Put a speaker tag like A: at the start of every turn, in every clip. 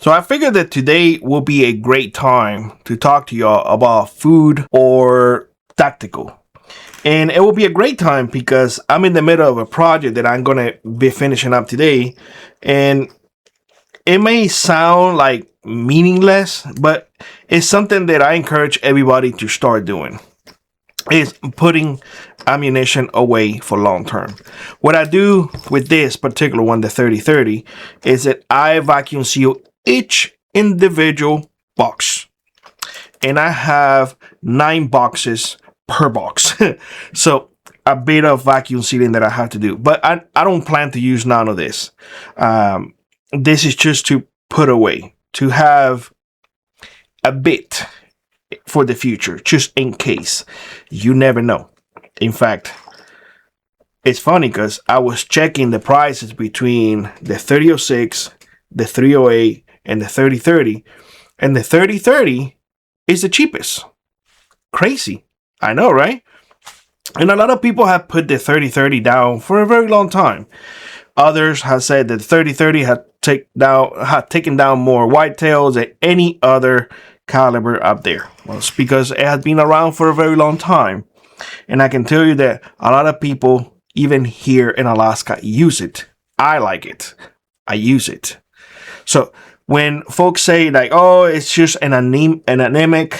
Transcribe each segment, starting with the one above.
A: So I figured that today will be a great time to talk to y'all about food or tactical. And it will be a great time because I'm in the middle of a project that I'm going to be finishing up today. And it may sound like meaningless, but it's something that I encourage everybody to start doing. Is putting ammunition away for long term. What I do with this particular one, the 3030, is that I vacuum seal each individual box. And I have 9 boxes per box. So a bit of vacuum sealing that I have to do. But I don't plan to use none of this. This is just to put away, to have a bit for the future, just in case. You never know. In fact, it's funny because I was checking the prices between the 3006, the 308, and the 3030, and the 3030 is the cheapest. Crazy. I know, right? And a lot of people have put the 3030 down for a very long time. Others have said that the 3030 had taken down more whitetails than any other caliber up there. Well, it's because it has been around for a very long time. And I can tell you that a lot of people, even here in Alaska, use it. I like it. I use it. So when folks say like, oh, it's just an anemic,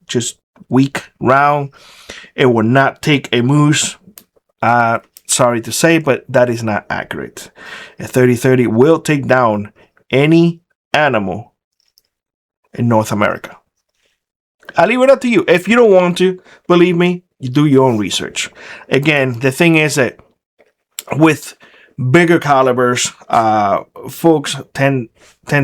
A: just weak round, it will not take a moose. Sorry to say, but that is not accurate. A 3030 will take down any animal in North America. I'll leave it up to you. If you don't want to, believe me, you do your own research. Again, the thing is that with bigger calibers, folks tend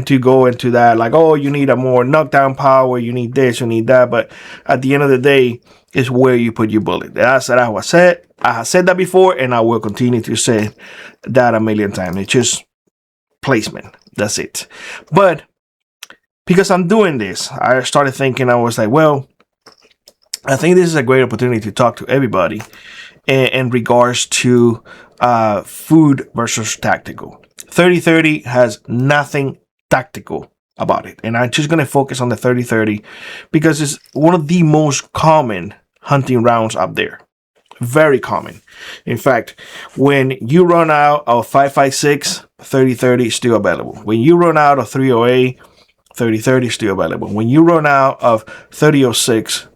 A: to go into that like, oh, you need a more knockdown power, you need this, you need that. But at the end of the day, it's where you put your bullet. I have said that before, and I will continue to say that a million times. It's just placement. That's it. But because I'm doing this, I started thinking, I was like, well, I think this is a great opportunity to talk to everybody in regards to food versus tactical. 3030 has nothing tactical about it. And I'm just going to focus on the 3030 because it's one of the most common hunting rounds up there. Very common. In fact, when you run out of 5.56, 3030 is still available. When you run out of 308, 3030 is still available. When you run out of 3006,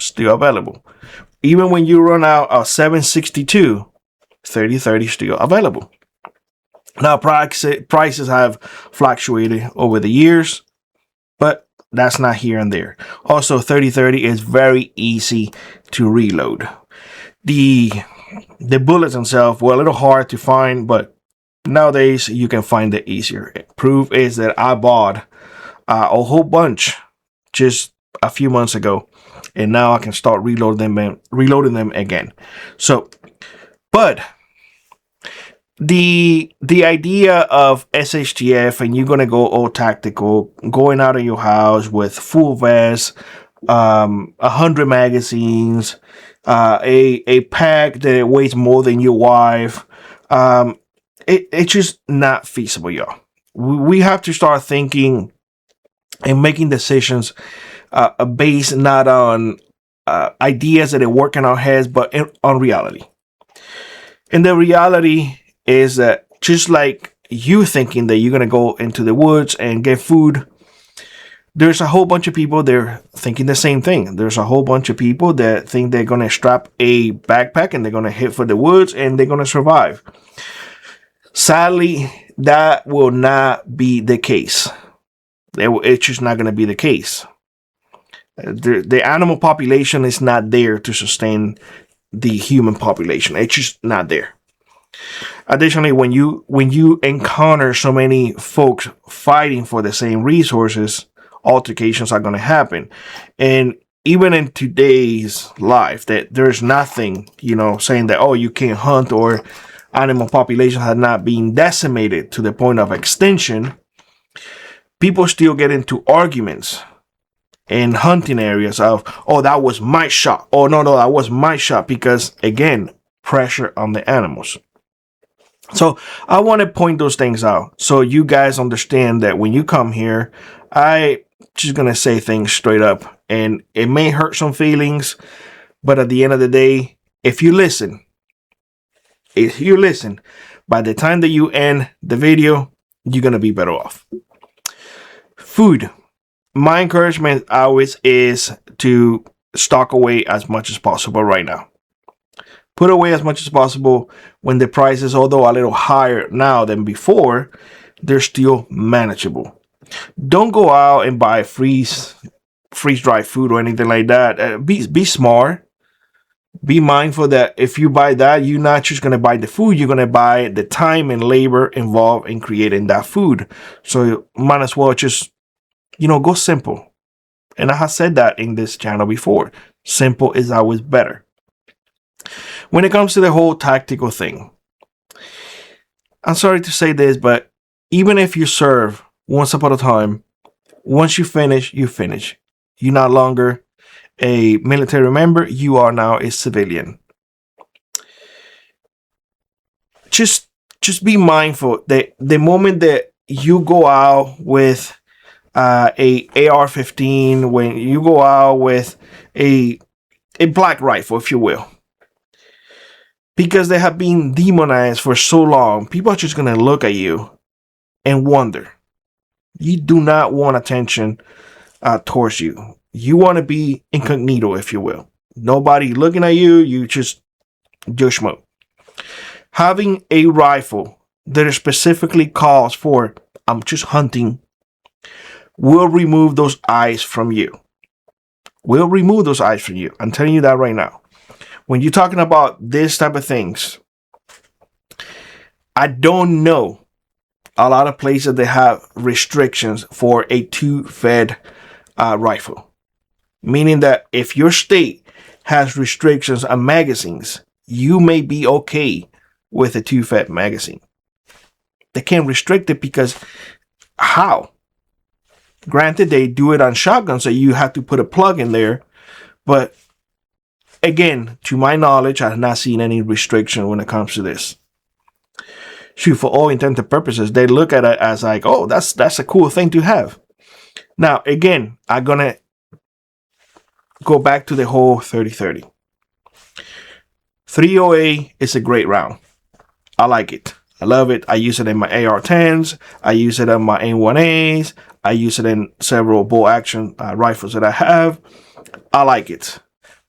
A: still available. Even when you run out of 762, 3030 is still available. Now, prices have fluctuated over the years, but that's not here and there. Also, 3030 is very easy to reload. The bullets themselves were a little hard to find, but nowadays you can find it easier. Proof is that I bought a whole bunch just a few months ago, and now I can start reloading them again. So, but the idea of SHTF and you're gonna go all tactical, going out of your house with full vest, 100 magazines, a pack that weighs more than your wife, it's just not feasible, y'all. We have to start thinking and making decisions based not on ideas that work in our heads, but on reality. And the reality is that just like you thinking that you're going to go into the woods and get food, there's a whole bunch of people they're thinking the same thing. There's a whole bunch of people that think they're going to strap a backpack and they're going to hit for the woods and they're going to survive. Sadly, that will not be the case. It's just not going to be the case. The animal population is not there to sustain the human population. It's just not there. Additionally, when you encounter so many folks fighting for the same resources, altercations are going to happen. And even in today's life, that there's nothing, saying that, oh, you can't hunt or animal population has not been decimated to the point of extinction. People still get into arguments in hunting areas of, oh, that was my shot. Oh, no, that was my shot. Because, again, pressure on the animals. So I want to point those things out so you guys understand that when you come here, I just gonna say things straight up, and it may hurt some feelings, but at the end of the day, if you listen, by the time that you end the video, you're gonna be better off. Food. My encouragement always is to stock away as much as possible right now. Put away as much as possible when the prices, although a little higher now than before, they're still manageable. Don't go out and buy freeze dried food or anything like that. Be smart. Be mindful that if you buy that, you're not just gonna buy the food. You're gonna buy the time and labor involved in creating that food. So you might as well just go simple. And I have said that in this channel before. Simple is always better. When it comes to the whole tactical thing, I'm sorry to say this, but even if you serve once upon a time, once you finish, you finish. You're no longer a military member. You are now a civilian. Just be mindful that the moment that you go out with a AR-15, when you go out with a black rifle, if you will, because they have been demonized for so long, people are just going to look at you and wonder. You do not want attention towards you. You want to be incognito, if you will. Nobody looking at you. You just schmo. Having a rifle that is specifically calls for, I'm just hunting, will remove those eyes from you. Will remove those eyes from you. I'm telling you that right now. When you're talking about this type of things, I don't know a lot of places that have restrictions for a two-fed rifle. Meaning that if your state has restrictions on magazines, you may be okay with a two-fed magazine. They can't restrict it because how? Granted, they do it on shotguns, so you have to put a plug in there. But again, to my knowledge, I have not seen any restriction when it comes to this. Shoot, for all intents and purposes, they look at it as like, oh, that's a cool thing to have. Now, again, I'm going to go back to the whole 30-30. 308 is a great round. I like it. I love it. I use it in my AR-10s. I use it in my M1As. I use it in several bolt action rifles that I have. I like it.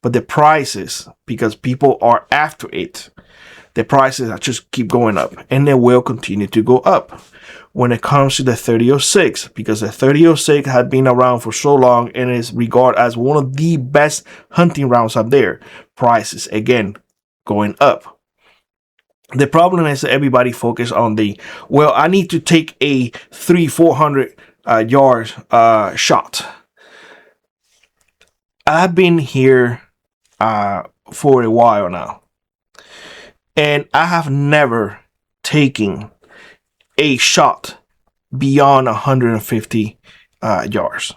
A: But the prices, because people are after it, the prices just keep going up. And they will continue to go up. When it comes to the 30-06, because the 30-06 had been around for so long and is regarded as one of the best hunting rounds out there, prices, again, going up. The problem is that everybody focus on I need to take a 300-400 yard shot. I've been here for a while now, and I have never taken a shot beyond 150 yards.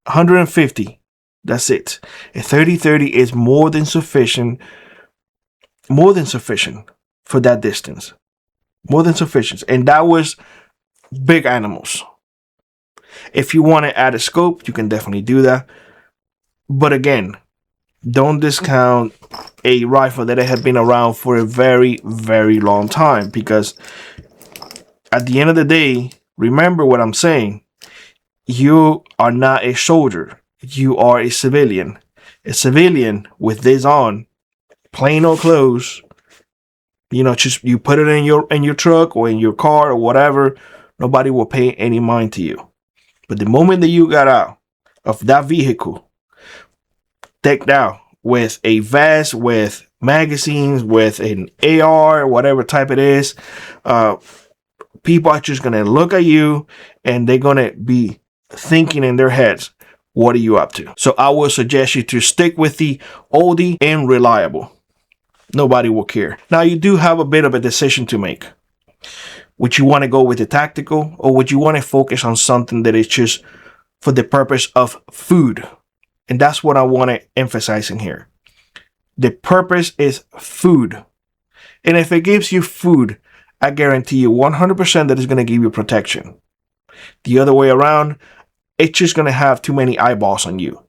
A: 150, that's it. A 30-30 is more than sufficient for that distance. More than sufficient. And that was big animals. If you want to add a scope, you can definitely do that. But again, don't discount a rifle that has been around for a very, very long time. Because at the end of the day, remember what I'm saying. You are not a soldier. You are a civilian. A civilian with this on, plain old clothes. Just you put it in your truck or in your car or whatever. Nobody will pay any mind to you. But the moment that you got out of that vehicle, decked out with a vest, with magazines, with an AR, whatever type it is, people are just gonna look at you and they're gonna be thinking in their heads, what are you up to? So I will suggest you to stick with the oldie and reliable. Nobody will care. Now you do have a bit of a decision to make. Would you want to go with the tactical, or would you want to focus on something that is just for the purpose of food? And that's what I want to emphasize in here. The purpose is food. And if it gives you food I guarantee you 100% that it's going to give you protection. The other way around, it's just going to have too many eyeballs on you.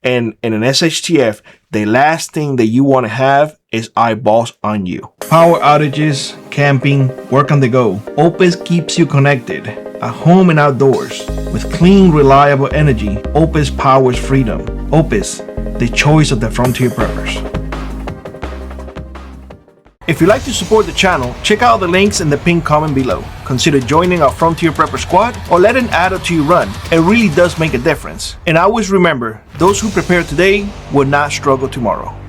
A: And in an SHTF, the last thing that you want to have is eyeballs on you. Power outages, camping, work on the go. Opus keeps you connected at home and outdoors. With clean, reliable energy, Opus powers freedom. Opus, the choice of the frontier preppers. If you'd like to support the channel, check out the links in the pinned comment below. Consider joining our Frontier Prepper Squad or let an add to your run. It really does make a difference. And always remember, those who prepare today will not struggle tomorrow.